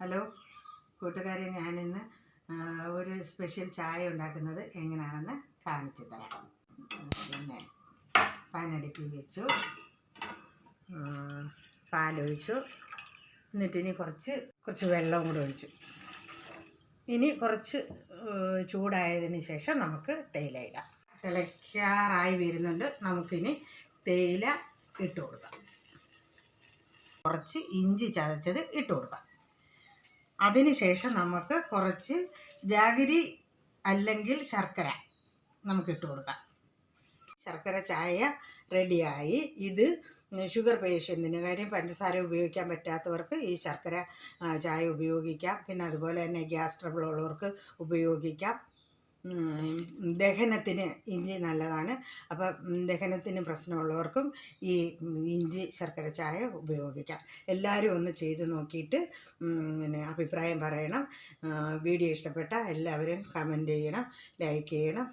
Hello കൂട്ടുകാരെ, ഞാനിന്ന് ഒരു സ്പെഷ്യൽ ചായ ഉണ്ടാക്കുന്നത് എങ്ങനെയാണെന്ന് കാണിച്ചു തരാം. പിന്നെ പാനടുപ്പിൽ വെച്ചു, പാലൊഴിച്ചു, എന്നിട്ടിനി കുറച്ച് വെള്ളവും കൂടെ ഒഴിച്ചു. ഇനി കുറച്ച് ചൂടായതിന് ശേഷം നമുക്ക് തേയില ഇടാം. തിളയ്ക്കാറായി വരുന്നുണ്ട്. നമുക്കിനി തേയില ഇട്ട് കൊടുക്കാം. കുറച്ച് ഇഞ്ചി ചതച്ചത് ഇട്ട് കൊടുക്കാം. അതിനുശേഷം നമുക്ക് കുറച്ച് ജാഗിരി അല്ലെങ്കിൽ ശർക്കര നമുക്കിട്ട് കൊടുക്കാം. ശർക്കര ചായ റെഡിയായി. ഇത് ഷുഗർ പേഷ്യൻറ്റിന്, കാര്യം പഞ്ചസാര ഉപയോഗിക്കാൻ പറ്റാത്തവർക്ക് ഈ ശർക്കര ചായ ഉപയോഗിക്കാം. പിന്നെ അതുപോലെ തന്നെ ഗ്യാസ് ട്രബിൾ ഉള്ളവർക്ക് ഉപയോഗിക്കാം. ദഹനത്തിന് ഇഞ്ചി നല്ലതാണ്. അപ്പം ദഹനത്തിന് പ്രശ്നമുള്ളവർക്കും ഈ ഇഞ്ചി ശർക്കര ചായ ഉപയോഗിക്കാം. എല്ലാവരും ഒന്ന് ചെയ്ത് നോക്കിയിട്ട് പിന്നെ അഭിപ്രായം പറയണം. വീഡിയോ ഇഷ്ടപ്പെട്ടാൽ എല്ലാവരും കമൻറ്റ് ചെയ്യണം, ലൈക്ക് ചെയ്യണം.